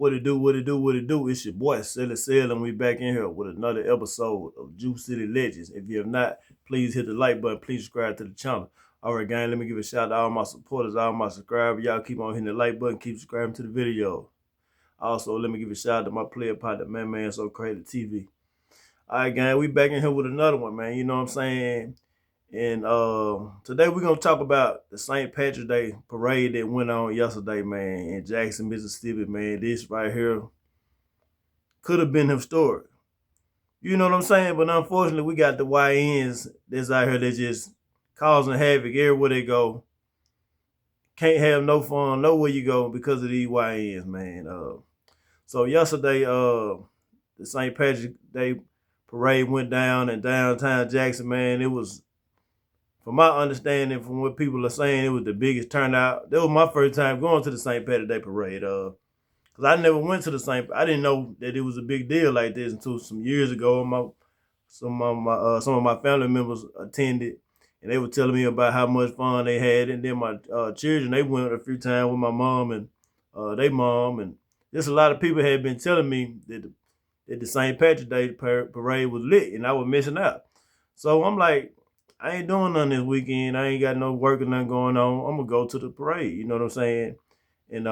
What it do, what it do, what it do. It's your boy, Silly Sell, and we back in here with another episode of Juice City Legends. If you have not, please hit the like button. Please subscribe to the channel. All right, gang, let me give a shout out to all my supporters, all my subscribers. Y'all keep on hitting the like button, keep subscribing to the video. Also, let me give a shout out to my player partner, Man So Crazy TV. All right, gang, we back in here with another one, man. You know what I'm saying? And today we're gonna talk about the St. Patrick's Day parade that went on yesterday, man, in Jackson, Mississippi, man. This right here could have been historic. You know what I'm saying? But unfortunately, we got the YNs that's out here that's just causing havoc everywhere they go. Can't have no fun nowhere you go because of these YNs, man. So yesterday, the St. Patrick's Day parade went down in downtown Jackson, man. It was, from my understanding, from what people are saying, it was the biggest turnout. That was my first time going to the St. Patrick's Day parade. Cause I never went to the St. I didn't know that it was a big deal like this until some years ago. Some of my family members attended, and they were telling me about how much fun they had. And then my children, they went a few times with my mom and their mom, and just a lot of people had been telling me that the St. Patrick's Day parade was lit, and I was missing out. So I'm like, I ain't doing nothing this weekend. I ain't got no work or nothing going on. I'm gonna go to the parade. You know what I'm saying? And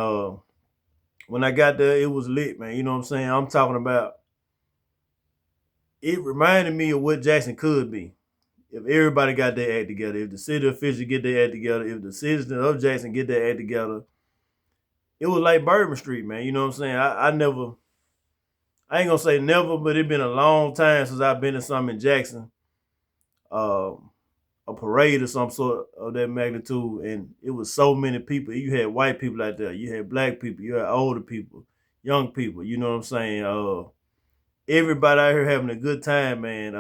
when I got there, it was lit, man. You know what I'm saying? I'm talking about, it reminded me of what Jackson could be if everybody got their act together. If the city officials get their act together, if the citizens of Jackson get their act together, it was like Bourbon Street, man. You know what I'm saying? I ain't gonna say never, but it been a long time since I've been to something in Jackson. A parade or some sort of that magnitude, and it was so many people. You had white people out there, you had black people, you had older people, young people. You know what I'm saying? Everybody out here having a good time, man.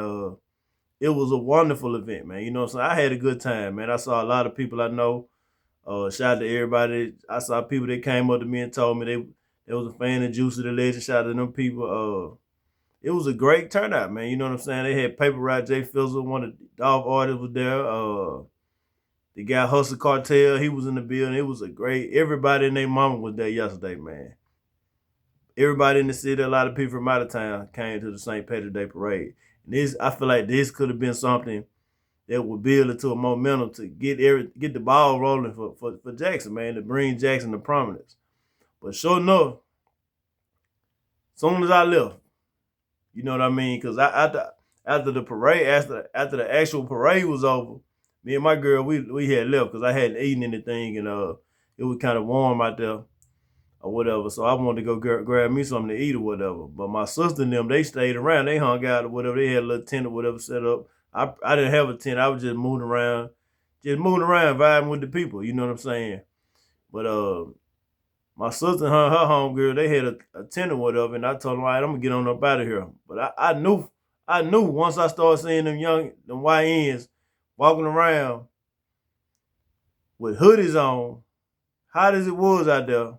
It was a wonderful event, man. You know what I'm saying? I had a good time, man. I saw a lot of people I know. Shout out to everybody. I saw people that came up to me and told me they was a fan of Juice of the Legend. Shout out to them people. It was a great turnout, man. You know what I'm saying? They had Paper Route, Jay Fizzle, one of the Dolph artists was there. The guy Hustle Cartel, he was in the building. It was a great, everybody and their mama was there yesterday, man. Everybody in the city, a lot of people from out of town came to the St. Patrick's Day parade. And this, I feel like this could have been something that would build into a momentum to get the ball rolling for Jackson, man, to bring Jackson to prominence. But sure enough, as soon as I left, you know what I mean? Because after the parade, after the actual parade was over, me and my girl, we had left because I hadn't eaten anything, and it was kind of warm out there or whatever. So I wanted to go grab me something to eat or whatever. But my sister and them, they stayed around. They hung out or whatever. They had a little tent or whatever set up. I didn't have a tent. I was just moving around, vibing with the people. You know what I'm saying? But my sister and her homegirl, they had a tent or whatever, and I told them, all right, I'm gonna get on up out of here. But I knew once I started seeing them YNs walking around with hoodies on, hot as it was out there.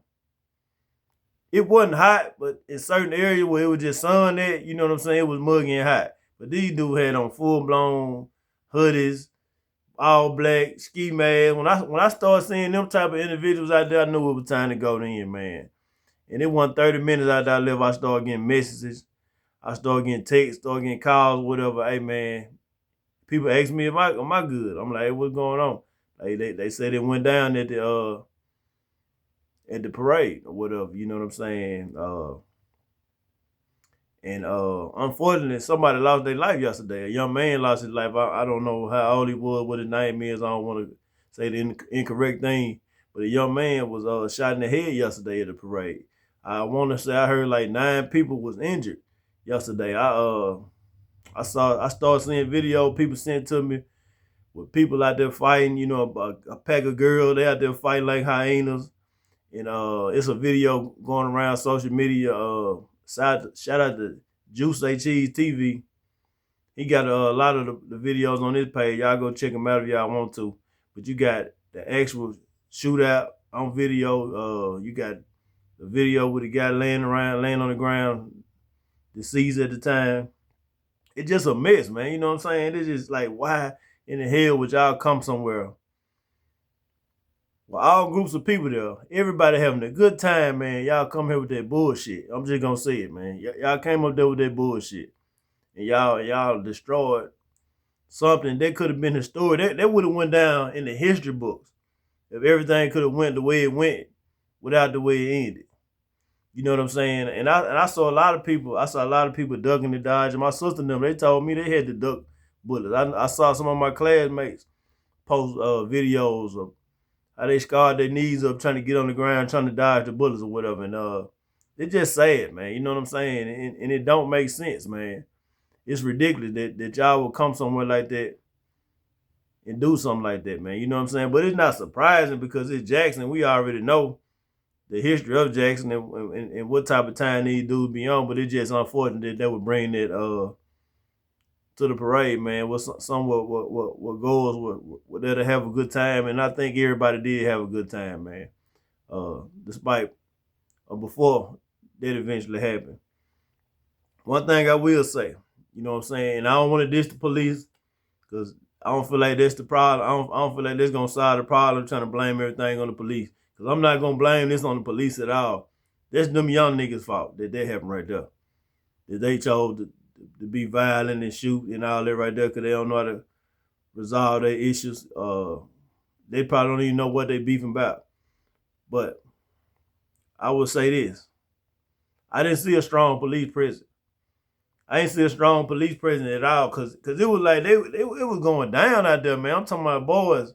It wasn't hot, but in certain areas where it was just sun at, you know what I'm saying, it was muggy and hot. But these dudes had on full-blown hoodies, all black, ski mask. When I started seeing them type of individuals out there, I knew it was time to go in, man. And it wasn't 30 minutes after I left, I started getting messages. I started getting texts, started getting calls, whatever. Hey, man, people ask me, am I good? I'm like, hey, what's going on? They said it went down at the parade or whatever, you know what I'm saying? And unfortunately, somebody lost their life yesterday. A young man lost his life. I don't know how old he was, what his name is. I don't want to say the incorrect thing. But a young man was shot in the head yesterday at the parade. I want to say I heard like 9 people was injured yesterday. I started seeing video people sent to me with people out there fighting, you know, a pack of girls, they out there fighting like hyenas. And it's a video going around social media. Shout out to Juice Cheese TV. He got a lot of the videos on his page. Y'all go check him out if y'all want to. But you got the actual shootout on video. You got the video with the guy laying on the ground, deceased at the time. It's just a mess, man. You know what I'm saying? It's just like, why in the hell would y'all come somewhere Well, all groups of people there, everybody having a good time, man. Y'all come here with that bullshit. I'm just gonna say it, man. Y'all came up there with that bullshit, and y'all destroyed something that could have been a story that would have went down in the history books if everything could have went the way it went without the way it ended. You know what I'm saying? And I saw a lot of people. I saw a lot of people ducking and dodging. My sister and them, they told me they had to duck bullets. I saw some of my classmates post videos of how they scarred their knees up trying to get on the ground, trying to dodge the bullets or whatever. And it's just sad, man. You know what I'm saying? And it don't make sense, man. It's ridiculous that y'all will come somewhere like that and do something like that, man. You know what I'm saying? But it's not surprising because it's Jackson. We already know the history of Jackson and what type of time these dudes be on. But it's just unfortunate that they would bring that to the parade, man. With some what goes with there to have a good time, and I think everybody did have a good time, man. Despite before that eventually happened. One thing I will say, you know what I'm saying, and I don't want to diss the police because I don't feel like that's the problem. I don't feel like that's gonna solve the problem. Trying to blame everything on the police because I'm not gonna blame this on the police at all. That's them young niggas' fault that happened right there. That they chose to be violent and shoot and all that right there because they don't know how to resolve their issues. They probably don't even know what they beefing about. But I will say this: I didn't see a strong police presence. I ain't see a strong police presence at all because it was like it was going down out there, man. I'm talking about boys.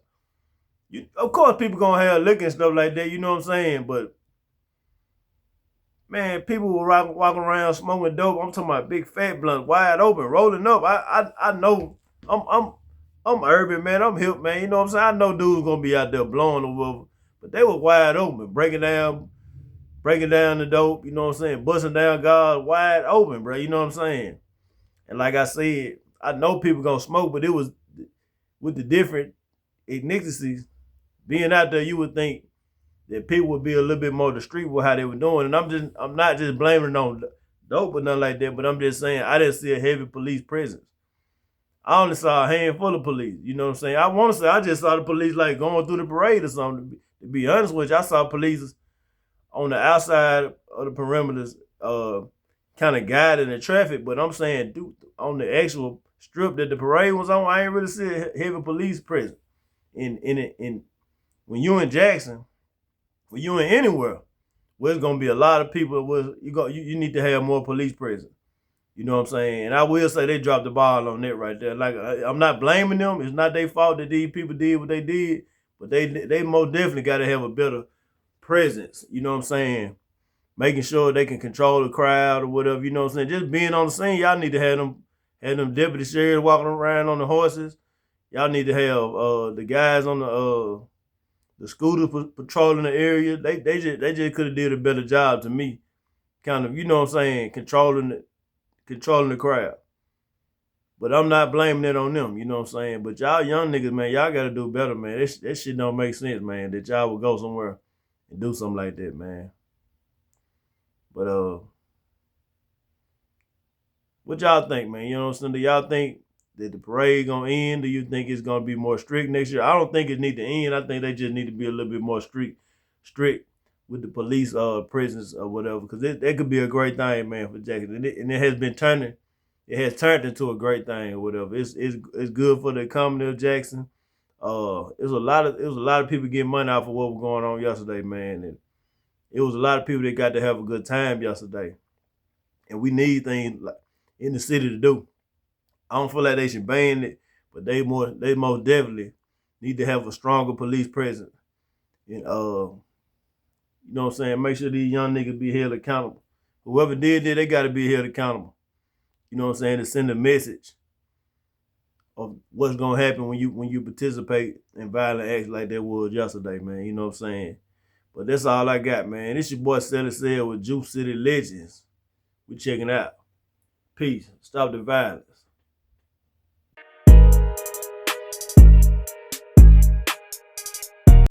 Of course, people gonna have liquor and stuff like that. You know what I'm saying? But man, people were walking around smoking dope. I'm talking about big fat blunt, wide open, rolling up. I know I'm urban, man. I'm hip, man. You know what I'm saying? I know dudes gonna be out there blowing the woof, but they were wide open, breaking down the dope. You know what I'm saying? Busting down guards wide open, bro. You know what I'm saying? And like I said, I know people gonna smoke, but it was with the different ethnicities being out there. You would think that people would be a little bit more discreet with how they were doing. And I'm not just blaming it on dope or nothing like that, but I'm just saying I didn't see a heavy police presence. I only saw a handful of police. You know what I'm saying? I want to say I just saw the police like going through the parade or something. To be honest with you, I saw police on the outside of the perimeters, kind of guiding the traffic. But I'm saying, dude, on the actual strip that the parade was on, I ain't really see a heavy police presence. In when you in Jackson, when you in anywhere, where it's gonna be a lot of people, you need to have more police presence. You know what I'm saying? And I will say they dropped the ball on that right there. Like I'm not blaming them. It's not their fault that these people did what they did, but they most definitely got to have a better presence. You know what I'm saying? Making sure they can control the crowd or whatever. You know what I'm saying? Just being on the scene, y'all need to have them deputy sheriffs walking around on the horses. Y'all need to have the guys on the scooters patrolling the area. They just could have did a better job to me. Kind of, you know what I'm saying, controlling the crowd. But I'm not blaming it on them, you know what I'm saying? But y'all young niggas, man, y'all gotta do better, man. That shit don't make sense, man, that y'all would go somewhere and do something like that, man. But what y'all think, man? You know what I'm saying? Do y'all think that the parade gonna end? Do you think it's gonna be more strict next year? I don't think it need to end. I think they just need to be a little bit more strict with the police presence or whatever. Because that could be a great thing, man, for Jackson. And it has been turning. It has turned into a great thing or whatever. It's good for the economy of Jackson. It was a lot of people getting money off of what was going on yesterday, man. And it was a lot of people that got to have a good time yesterday. And we need things like in the city to do. I don't feel like they should ban it, but they most definitely need to have a stronger police presence. And you know what I'm saying? Make sure these young niggas be held accountable. Whoever did that, they gotta be held accountable. You know what I'm saying? To send a message of what's gonna happen when you participate in violent acts like that was yesterday, man. You know what I'm saying? But that's all I got, man. This your boy Sally Said with Juice City Legends. We checking out. Peace. Stop the violence.